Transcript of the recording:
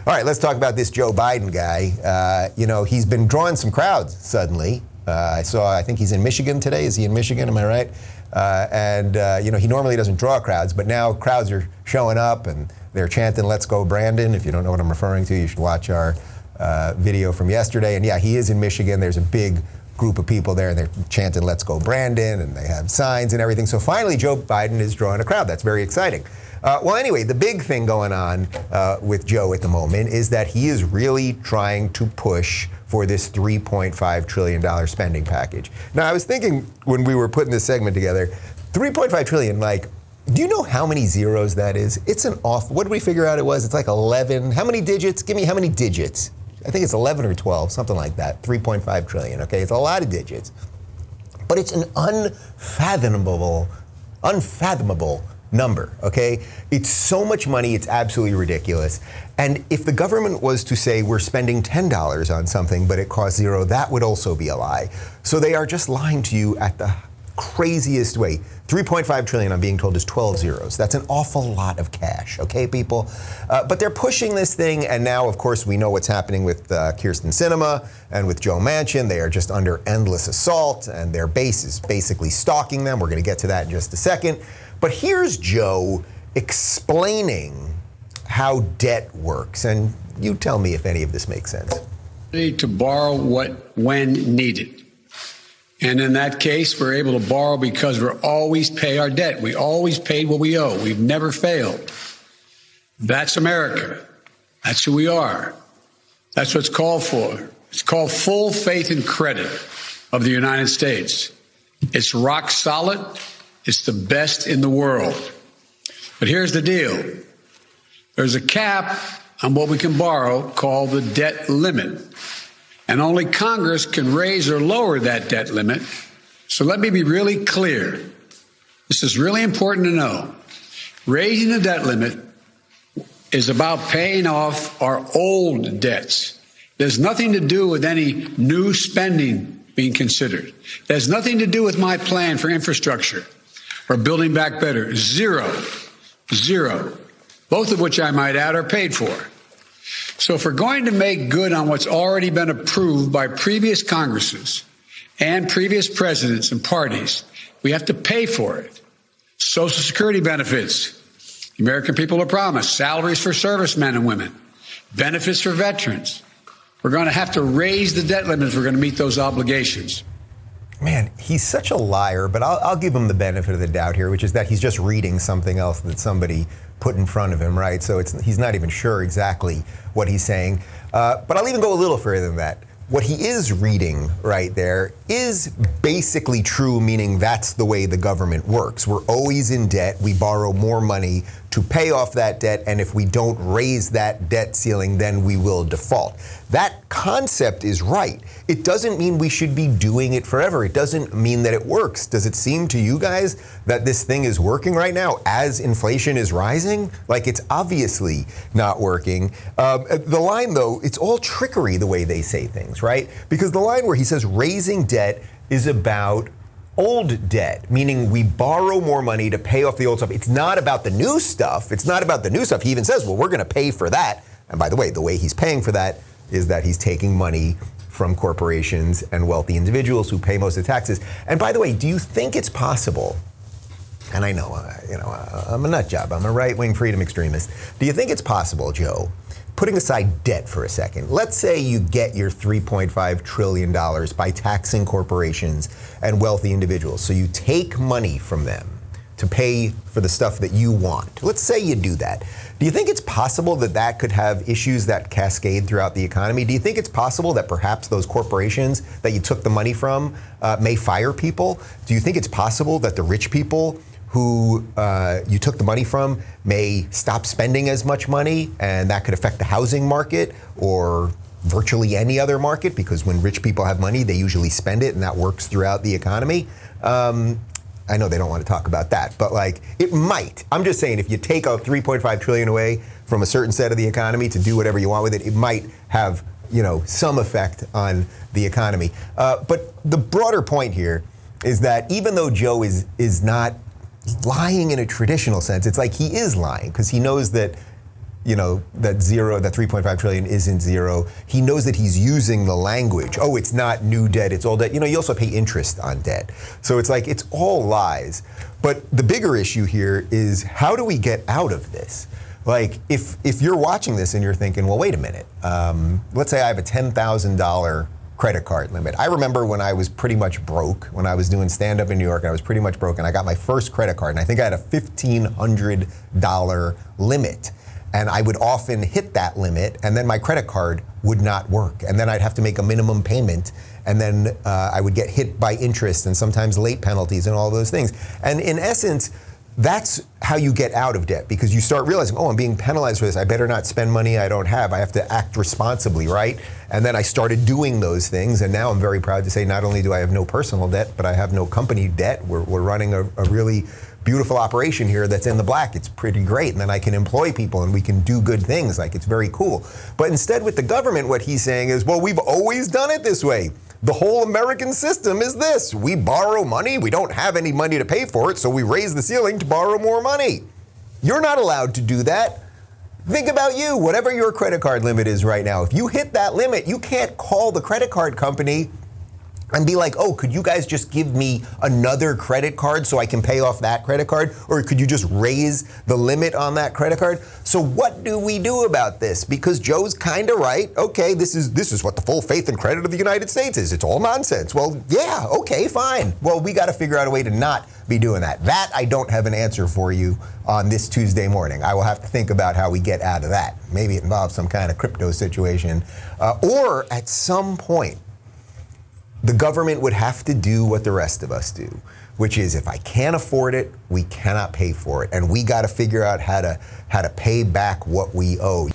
All right, let's talk about this Joe Biden guy. He's been drawing some crowds suddenly. I think he's in Michigan today. Is he in Michigan? Am I right? He normally doesn't draw crowds, but now crowds are showing up and they're chanting, "Let's go, Brandon." If you don't know what I'm referring to, you should watch our video from yesterday. And yeah, he is in Michigan. There's a big group of people there and they're chanting, "Let's go, Brandon," and they have signs and everything. So finally, Joe Biden is drawing a crowd. That's very exciting. Anyway, the big thing going on with Joe at the moment is that he is really trying to push for this $3.5 trillion spending package. Now, I was thinking when we were putting this segment together, $3.5 trillion, do you know how many zeros that is? It's what did we figure out it was? It's like 11. How many digits? Give me how many digits? I think it's 11 or 12, something like that. 3.5 trillion, okay? It's a lot of digits. But it's an unfathomable number, okay? It's so much money, it's absolutely ridiculous. And if the government was to say we're spending $10 on something, but it costs zero, that would also be a lie. So they are just lying to you at the craziest way. 3.5 trillion, I'm being told, is 12 zeros. That's an awful lot of cash, okay, people? But they're pushing this thing, and now, of course, we know what's happening with Kyrsten Sinema and with Joe Manchin. They are just under endless assault, and their base is basically stalking them. We're going to get to that in just a second. But here's Joe explaining how debt works, and you tell me if any of this makes sense. To borrow when needed. And in that case, we're able to borrow because we always pay our debt. We always paid what we owe. We've never failed. That's America. That's who we are. That's what's called for. It's called full faith and credit of the United States. It's rock solid. It's the best in the world. But here's the deal. There's a cap on what we can borrow called the debt limit. And only Congress can raise or lower that debt limit. So let me be really clear. This is really important to know. Raising the debt limit is about paying off our old debts. There's nothing to do with any new spending being considered. There's nothing to do with my plan for infrastructure or building back better. Zero. Both of which I might add are paid for. So if we're going to make good on what's already been approved by previous Congresses and previous presidents and parties, we have to pay for it. Social Security benefits, the American people are promised, salaries for servicemen and women, benefits for veterans. We're going to have to raise the debt limit if we're going to meet those obligations. Man, he's such a liar, but I'll give him the benefit of the doubt here, which is that he's just reading something else that somebody put in front of him, right? So he's not even sure exactly what he's saying. But I'll even go a little further than that. What he is reading right there is basically true, meaning that's the way the government works. We're always in debt. We borrow more money to pay off that debt, and if we don't raise that debt ceiling, then we will default. That concept is right. It doesn't mean we should be doing it forever. It doesn't mean that it works. Does it seem to you guys that this thing is working right now as inflation is rising? Like, it's obviously not working. The line, though, it's all trickery the way they say things, right? Because the line where he says raising debt is about old debt, meaning we borrow more money to pay off the old stuff. It's not about the new stuff. It's not about the new stuff. He even says, well, we're going to pay for that. And by the way he's paying for that is that he's taking money from corporations and wealthy individuals who pay most of the taxes. And by the way, do you think it's possible, and I know, I'm a nut job, I'm a right-wing freedom extremist. Do you think it's possible, Joe, putting aside debt for a second, let's say you get your $3.5 trillion by taxing corporations and wealthy individuals. So you take money from them to pay for the stuff that you want. Let's say you do that. Do you think it's possible that that could have issues that cascade throughout the economy? Do you think it's possible that perhaps those corporations that you took the money from may fire people? Do you think it's possible that the rich people who you took the money from may stop spending as much money, and that could affect the housing market or virtually any other market? Because when rich people have money, they usually spend it, and that works throughout the economy. I know they don't want to talk about that, but it might. I'm just saying, if you take out $3.5 trillion away from a certain set of the economy to do whatever you want with it, it might have, some effect on the economy. But the broader point here is that even though Joe is not lying in a traditional sense, it's like he is lying because he knows that that 3.5 trillion isn't zero. He knows that he's using the language. Oh, it's not new debt, it's old debt. You also pay interest on debt. So it's like, it's all lies. But the bigger issue here is, how do we get out of this? Like, if you're watching this and you're thinking, well, wait a minute. Let's say I have a $10,000 credit card limit. I remember when I was pretty much broke, when I was doing stand-up in New York, and I was pretty much broke, and I got my first credit card, and I think I had a $1,500 limit. And I would often hit that limit, and then my credit card would not work. And then I'd have to make a minimum payment, and then I would get hit by interest and sometimes late penalties and all those things. And in essence, that's how you get out of debt, because you start realizing, oh, I'm being penalized for this. I better not spend money I don't have. I have to act responsibly, right? And then I started doing those things, and now I'm very proud to say not only do I have no personal debt, but I have no company debt. We're running a really beautiful operation here that's in the black. It's pretty great. And then I can employ people and we can do good things. Like, it's very cool. But instead with the government, what he's saying is, well, we've always done it this way. The whole American system is this. We borrow money. We don't have any money to pay for it, so we raise the ceiling to borrow more money. You're not allowed to do that. Think about you, whatever your credit card limit is right now. If you hit that limit, you can't call the credit card company and be like, oh, could you guys just give me another credit card so I can pay off that credit card? Or could you just raise the limit on that credit card? So what do we do about this? Because Joe's kind of right. Okay, this is what the full faith and credit of the United States is. It's all nonsense. Well, yeah, okay, fine. Well, we got to figure out a way to not be doing that. That I don't have an answer for you on this Tuesday morning. I will have to think about how we get out of that. Maybe it involves some kind of crypto situation. Or at some point, the government would have to do what the rest of us do, which is, if I can't afford it, we cannot pay for it. And we got to figure out how to pay back what we owe.